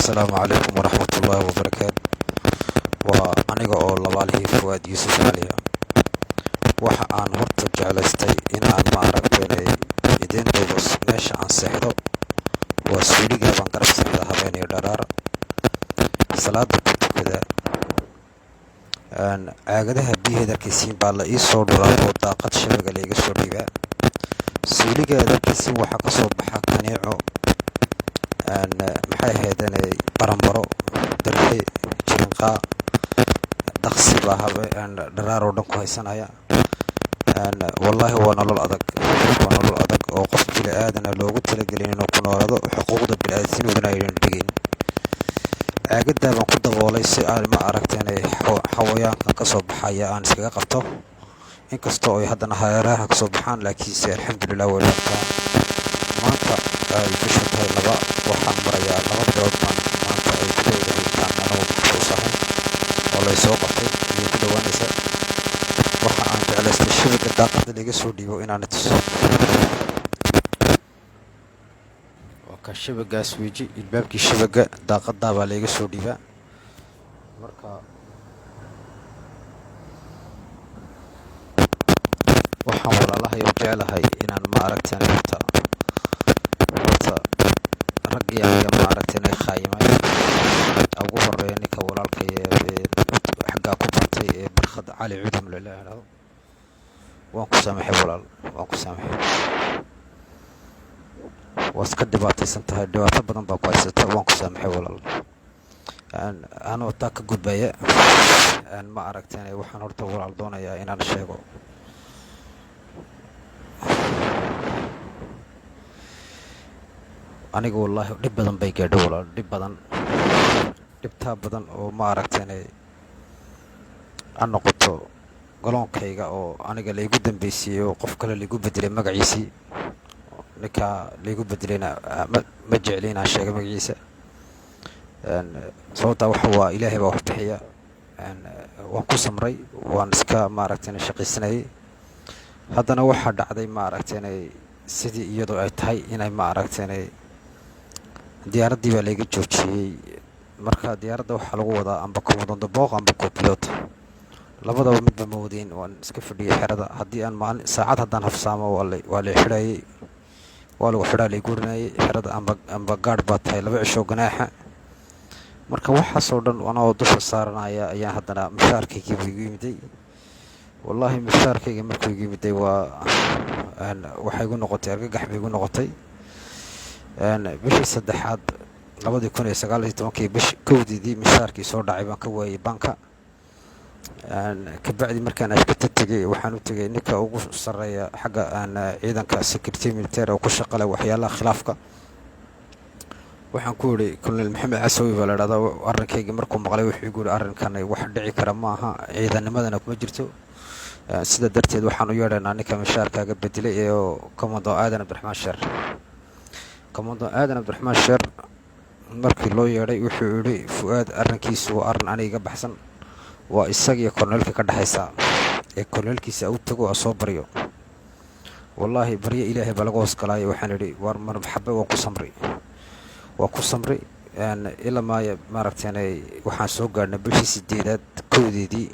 السلام عليكم ورحمة الله وبركاته. وأنيقا oo labaalihii Fuad Yuusuf Cali waxa aan horta jeclaystay inaan ma aragtay idin duubo meesha aan seexdo waa suuliga baan garabsada habeenay dharaar salaada ku tukada caagadaha biyaha darkiisiin baa la ii soo dhuraa oo daaqad shabeega la iga soo dhiibaa suuliga darkiisiin waxa ka soo baxa kaneeco maxay ahaydeen baranbaro darxi jirinqaa daqsi baa habeen dharaar oo dhan ku haysanaya wallaahi waa nolol adag oo qof bini aadana loogu talagelin inuu ku noolaado xuquuqda bini'aadamnimada aynan dhigin caagadaa baan ku daboolay si aan ma aragteen xawayaanka ka soo baxaya aan iskaga qabto inkastoo ay haddana hareeraha ka soo baxaan laakiinse alxamdulilah walaaka maanta ay bishu tahay waxaan marayaa 2 bilood baan maanta ay ku dhowdahay anoo maxsuusahay oo lay soo qabtay iyo ku dhawaanaysa waxa aan jeclaystay shabeega daaqada laga soo dhiibo inaan tuso ka shabeegaas weji ilbaabkii shabeega daaqada baa laga soo dhiibaa marka waxaan walaalahay u jeclahay inaan ma aragteen horta raggii aniga ma aragteen khaymay ugu horeeya ninka walaalkay xagga ku bartay barkhad cali cudum la ilaahdo waan ku saamaxay walaal waan ku saamaxay waska dhibaataysan tahay dhibaato badan baa ku haysata waan ku saamaxay walaal anoo taa ka gudbaya ma aragteen waxaan horta walaal doonayaa inaan sheego aniga wallaahi dhib badan bay gaadhay walaal dhibtaa badan oo ma aragteen aan noqoto galoonkayga oo aniga laygu dambeysiyey oo qof kale laygu bedelay magaciisii ninka laygu bedelayna ma jecli inaan sheego magaciisa sababtaa waxa waa ilaahay baa wax bixiya waan ku samray waan iska ma aragteen shaqaysanayay haddana waxaa dhacday ma aragteen sidii iyadoo ay tahay inay ma aragteen diyaaraddii baa layga joojiyey marka diyaaradda waxaa lagu wadaa amba komodondo booq amba copiloot labadaba midba ma wadeen waan iska fadhiyay xerada haddii aan maalin saacad haddaan hafsaamo waa la xidhayay waa lagu xidhaa lay guurinayay xerada amba gaadh baa tahay 2 cisho ganaaxa marka waxaasoo dhan anoo dusha saaranaya ayaan haddana mushaarkaygii igu yimiday wallaahi mushaarkayga markuu igu yimiday waxay igu noqotay argagax bay igu noqotay bishii saddexaad 2019 bishii kowdeedii mushaarkii soo dhacay baan ka waayay banka kabacdi markaan ashkata tegay waxaan u tegay ninka ugu sarreeya xagga ciidanka security military oo ku shaqale waxyaalaha khilaafka waxaan ku yidhi colonel maxamed casawi baa la idhahdaa arrinkayga markuu maqlay wuxuu igu yidhi arrinkan wax dhici kara ma aha ciidanimadana kuma jirto sida darteed waxaan u yeedhaynaa ninka mushaarkaaga bedelay ee commando aadan abdiraxmaan sheer commando aadan abdiraxmaan sheer markii loo yeedhay wuxuu yidhi Fuad arrinkiisu waa arrin aniga baxsan waa isaga korneelka ka dhaxaysa ee korneelkiisa uu tago soo baryo wallaahi baryo ilaahay baa laga hoos galay waxaan yidhi war marxaba waa ku samray ilaa ma aragteen waxaan soo gaarnay bishii 8aad kowdeedii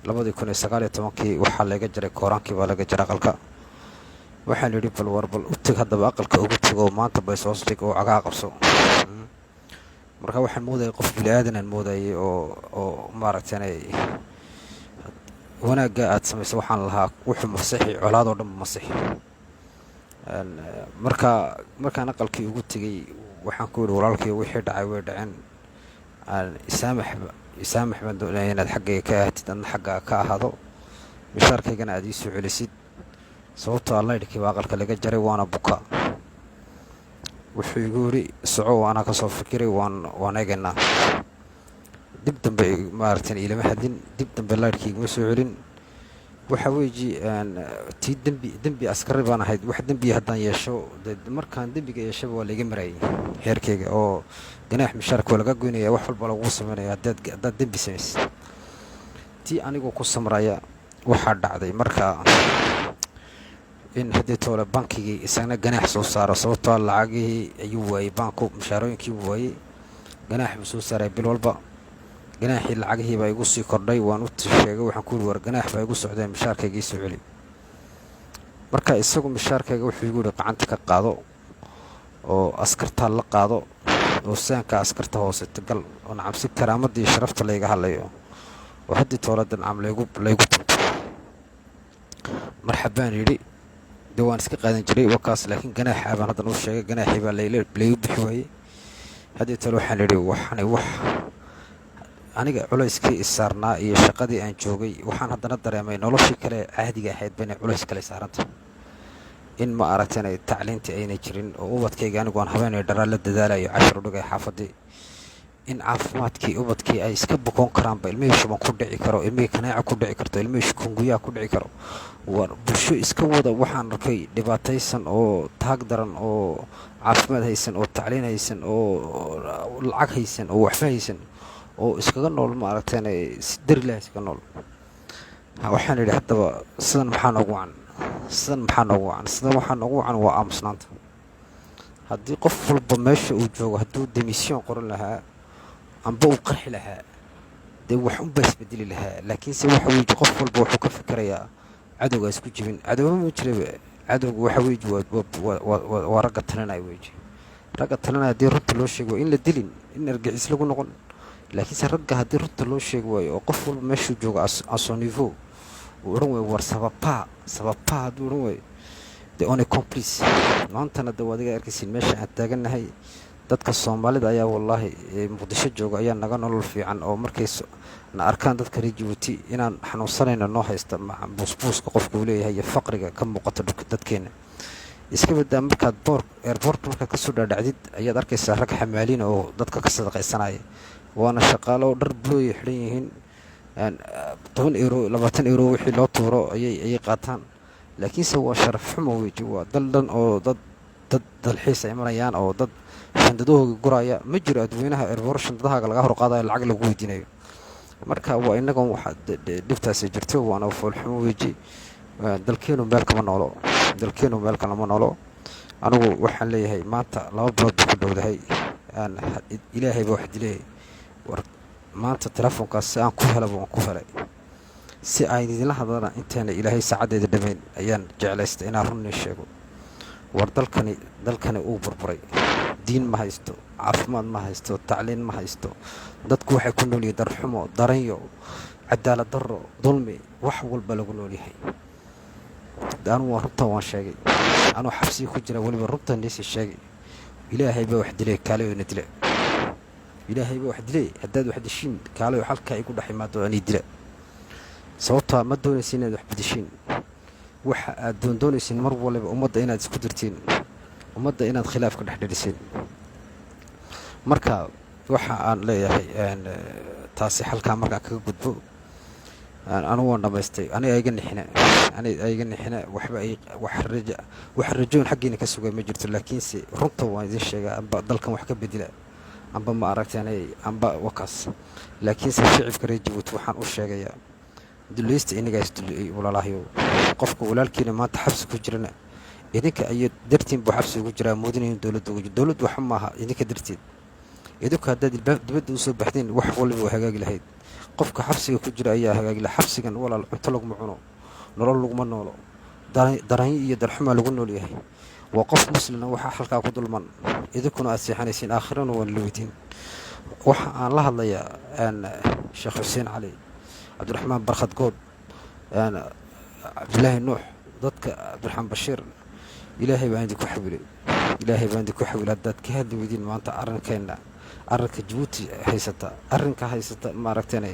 2019 waxaa laga jaray kooraankii baa laga jaray aqalka waxaan yidhi bal u tag haddaba aqalka ugu tago maanta bay soo dhig oo cagaa qabso marka waxaan moodayay qof bini'aadan aan moodayay oo ma aragteen wanaagga aad samayso waxaan lahaa wuxuu masaxi colaadoo dhan masaxi markaan aqalkii ugu tegay waxaan ku yidhi walaalkii wixii dhacay way dhaceen isaamax baan doonaya inaad xaggayga ka ahatid adna xaggaa ka ahaado mishaarkaygana aad ii soo celisid sababtoo allaydhkii baa aqalka laga jaray waana buka wuxuu igu yidhi soco anaa ka soo fikiray waan eegaynaa dib dambe ma aragteen ilama hadin dib dambe laydhkii iguma soo celin waxa weeji tii dembi askari baan ahayd wax dembi haddaan yeesho markaan dembiga yeeshaba waa layga marayay heerkayga oo ganaax mishaarka waa laga goynaya wax walba lagu samaynaya haddaad dembi samaysid tii anigoo ku samraya waxaa dhacday marka in haddii toole bankigii isagna ganaax soo saaro sababtoo lacagihii ayuu waayey banku mushaarooyinkii waayey ganaax buu soo saaray bil walba. ganaaxii lacagihii baa igu sii kordhay. waan u sheegay, waxaan ku yidhi war ganaax baa igu socdeen, mishaarkayga ii soo celi. marka isagu mishaarkayga wuxuu igu yidhi gacanta ka qaado oo askartaa la qaado oo saanka askarta hooseta gal oo nacam si karaamadii sharafta layga hadlayo oo haddii toolada nacam laygu tunto. marxabaan yidhi dee waan iska qaadan jiray wakaas, laakiin ganaaxa baan haddan u sheegay. ganaaxii baa laygu bixi waayey. haddii tole waxaan yidhi waxani wax aniga culayskii isaarnaa iyo shaqadii aan joogay, waxaan haddana dareemay noloshii kale caadiga ahayd ba inay culays kale saaranta, in ma aragteen ay tacliintii aynay jirin oo ubadkayga anigu aan habeenay dharaa la dadaalayo cashar u dhigay xaafadii, in caafimaadkii ubadkii ay iska bukoon karaanba, ilmihii shuban ku dhici karo, ilmihii kanaaca ku dhici karto, ilmihii shukunguyaa ku dhici karo. war bulsho iska wada waxaan arkay dhibaataysan oo taag daran oo caafimaad haysan oo tacliin haysan oo lacag haysan oo waxba haysan oo iskaga nool ma aragteen si darilah iskaga nool. waxaan yidhi haddaba sidan maxaa noogu wacan sidan waxaa noogu wacan waa aamusnaanta. haddii qof walba meesha uu joogo hadduu demisyon qoran lahaa amba uu qarxi lahaa dee wax unbaa isbedeli lahaa. laakiinse waxa weeye qof walba wuxuu ka fikirayaa cadowga isku jibin. cadowba ma jiraba. cadowga waxa weeye waa ragga talinaya weeye. ragga talinaya haddii runta loo sheego in la dilin, in argixis lagu noqon. laakiinse ragga haddii runta loo sheegi waayo oo qof walba meeshuu joogo asonivo uu odhan waayo war sababaa hadduu odhan waayo de one complice. maantana de waadiga arkaysiin meesha aan taagannahay, dadka soomaalida ayaa wallaahi muqdisho jooga ayaa naga nolol fiican oo markay na arkaan dadka reer Djibouti inaan xanuunsanayna noo haysta buusbuuska qofku uu leeyahay iyo faqriga ka muuqata dadkeena. iska badaa markaad airport markaad kasoo dhaadhacdid ayaad arkaysaa rag xamaaliin oo dadka ka sadaqaysanaya, waana shaqaalo dhar bulooya xidhan yihiin. 10 euro 20 euro wixii loo tuuro ayay qaataan. laakiinse waa sharaf xumo weji. waa dal dhan oo dad dalxiis ay marayaan oo dad shandadahooga guraya ma jiro adweynaha airport shandadahaaga laga hor qaadayo lacag lagu weydiinayo. marka waa inagoon waxa dhibtaasi jirto, waana foolxumo weji. dalkeenu meel kama noolo. anigu waxaan leeyahay maanta 2 bilood buu ku dhowdahay. ilaahay baa wax dilay. war maanta telefoonkaas si aan ku helaba waan ku helay. si aan idinla hadlana intaana ilaahay saacadeeda dhammayn ayaan jeclaystay inaan runni sheego. war dalkani uu burburay. diin ma haysto, caafimaad ma haysto, tacliin ma haysto. dadku waxay ku nool yihiin darxumo, daranyo, cadaalad darro, dulmi, wax walba lagu nool yahay. anu waa runtan waan sheegay. anuu xabsiga ku jira weliba runtan niisii sheegay. ilaahay baa wax dilay kaalayo na dila. ilaahay baa wax dilay. haddaad wax dishiin kaalayo halkaa igu dhex imaado ani dila. sababtaa ma doonaysin inaad wax bedeshiin. waxa aad doonaysin mar waliba ummadda inaad isku dirtiin, ummadda inaad khilaaf ka dhex dhaliseen. marka waxa aan leeyahay taasi halkaa markaan kaga gudbo, anu waan dhamaystay. aniga iga nixina wax rajoon xaggiina ka sugay ma jirto. laakiinse runta waan idin sheegaa, amba dalkan wax ka bedela amba ma aragteen amba wakaas. laakiinse shicibka reer Djibouti waxaan u sheegayaa dulaysta inagaa isdulay walaalahyo. qofka walaalkiina maanta xabsi ku jirana idinka ay dartiin buu xabsi ugu jiraa moodinayn dowladdu wax ma aha idinka darteed. idinku haddaad dibadda usoo baxdeen wax waliba waa hagaagi lahayd. qofka xabsiga ku jira ayaa hagaagi lahaa. xabsigan walaal cunto laguma cuno, nolol laguma noolo, daranyo iyo darxumaa lagu nool yahay. waa qof muslina waxaa halkaa ku dulman, idinkuna aad seexanaysiin, aakhirana waan la weydiin. waxa aan la hadlayaa sheekh xuseen cali, cabdiraxmaan barkhad good, cabdilaahi nuux, dadka cabdiraxmaan bashiir. ilaahay baan idinku xawilay. haddaad ka hadli weydiin maanta arrinka Djibouti haysata maaragteen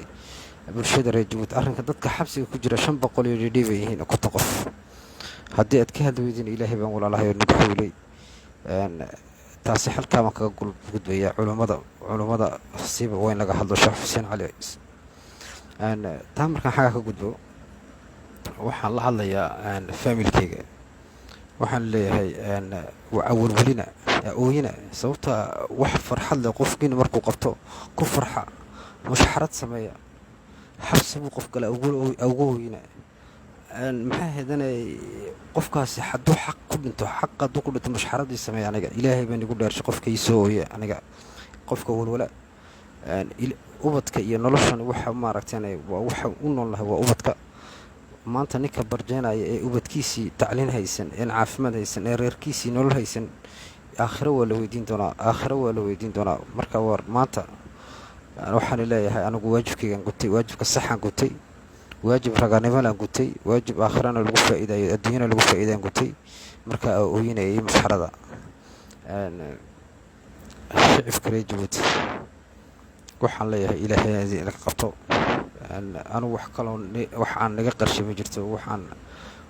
bulshada reer Djibouti, arrinka dadka xabsiga ku jira 500 iyo dhidhiib ay yihiin konton qof. haddii aad ka hadli weydiin ilaahay baan walaalahay nagu xawilay. taasi halkaa baan kaga gudbayaa. culummada siiba waa in laga hadlo. sheekh xuseen cali taa markaan xagga ka gudbo, waxaan la hadlayaa faamilkayga. waxaan leeyahay awalwelina ooyina. sababta wax farxad leh qofkiina markuu qabto ku farxa, mushxarad sameeya. xabsi buu qof kale ugu ooyina. maxaa heedanay qofkaasi hadduu xaq ku dhinto mushxaradii sameeya. aniga ilaahay baan igu dheershay qofka ii soo ooya. aniga qofka walwala ubadka iyo noloshan waxa maaragtay waa waxa u noolnahay waa ubadka. maanta ninka barjeenaya ee ubadkiisii tacliin haysan, een caafimaad haysan, ee reerkiisii nolol haysan, aakhiro waa la weydiin doonaa. marka war maanta waxaan leeyahay anigu waajibkaygaan gutay, waajibka saxaan gutay, waajib raganimalaan gutay, waajib aakhirana lagu faa'iidayo adduunyana lagu faa'iidaan gutay. marka ooyinayay masxarada shicibka reer Jabuuti waxaan leeyahay ilaahay idin qabto. anu wax aan naga qarshay ma jirto.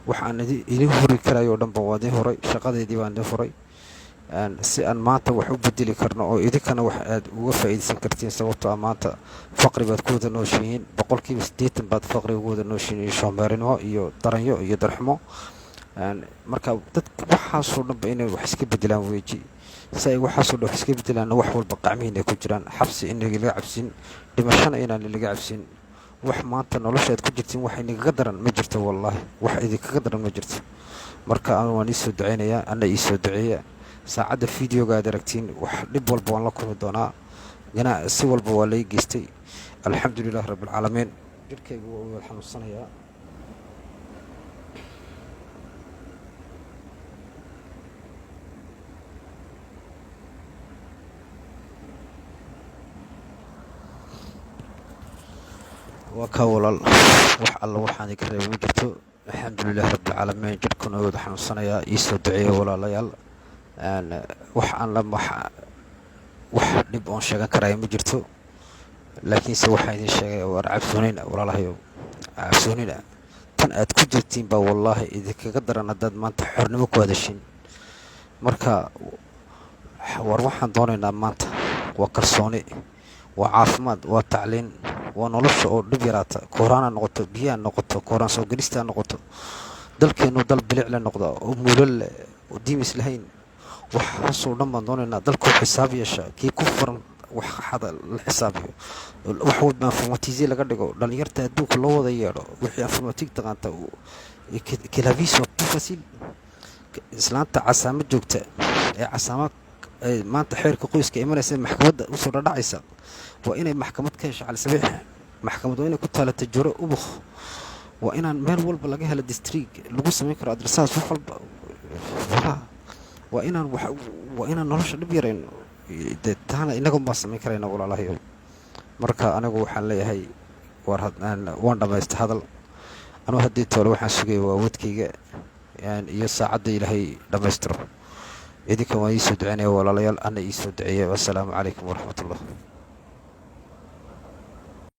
waxaan idin huri karayo oo dhanba waa idin huray, shaqadeedii baan idin furay si aan maanta wax u bedeli karno oo idinkana wax aad uga faa'iidaysan kartiin. sababtoo maanta faqri baad ku wada nooshihiin, 80% baad faqri ugu wada nooshihiin, shoomeerinimo iyo daranyo iyo darxumo. marka dadka waxaasoo dhanba inay wax iska bedelaan weeji. si ay waxaasoo dhan wax iska bedelaanna wax walba qacmihiina ku jiraan. xabsi in laga cabsin, dhimashana inaan laga cabsin. wax maanta noloshaad ku jirtiin wax idinkaga daran ma jirto, wallaahi wax idinkaga daran ma jirto. marka anu waan iisoo ducaynayaa, ana iisoo duceeya. saacadda fideoga aad aragtiin wax dhib walba waan la kulmi doonaa, si walba waa lay geystay. alxamdulilah rabbilcaalamiin. jirkaygu waa u xanuunsanayaa. waa kaa walaal, wax alla waxaan idinka reebay ma jirto. alxamdulilah rabbilcaalamiin. jirkuna wada xanuunsanayaa. iisoo duceeya walaalayaal. wax dhib oon sheegan karaya ma jirto. laakiinse waxaan idin sheegay war cabsoonina walaalahayow, cabsoonina. tan aad ku jirtiin baa wallaahi idinkaga daran haddaad maanta xornimo ku hadashin. marka war waxaan doonaynaa maanta waa kalsooni, waa caafimaad, waa tacliin, waa nolosha oo dhib yaraata. kooraan noqoto, biyaha noqoto, kooraan soo gelista noqoto, dalkeenu dal bilic la noqda oo muulal leh oo diimis lahayn. waxaasoo dhan baan doonaynaa dalkoo xisaab yeesha, kii ku furan wax xada la xisaabiyo, wax walba informatize laga dhigo, dhalinyarta adduunka loo wada yeedho. wixii informatig taqaanta kilaviso fasil. islaanta casaamo joogta ee casaama maanta xeerka qoyska imanaysa maxkamadda usoo dhadhacaysa waa inay maxkamad ka hesho cali sabiix. maxkamad waa inay ku taala tajuro ubuk. waa inaan meel walba laga helo district lagu samayn karo adresaas wax walba. waa inaan nolosha dhib yarayno. taana inagun baan samayn karayna walaalahayo. marka anigu waxaan leeyahay waan dhammaysta hadal. anugu haddii toole waxaan sugaya waa wadkayga iyo saacadda ilaahay dhammaystiro. idinkan waan iisoo duceynaya walaalayaal, ana iisoo duceeya. wassalaamu calaykum waraxmatullah.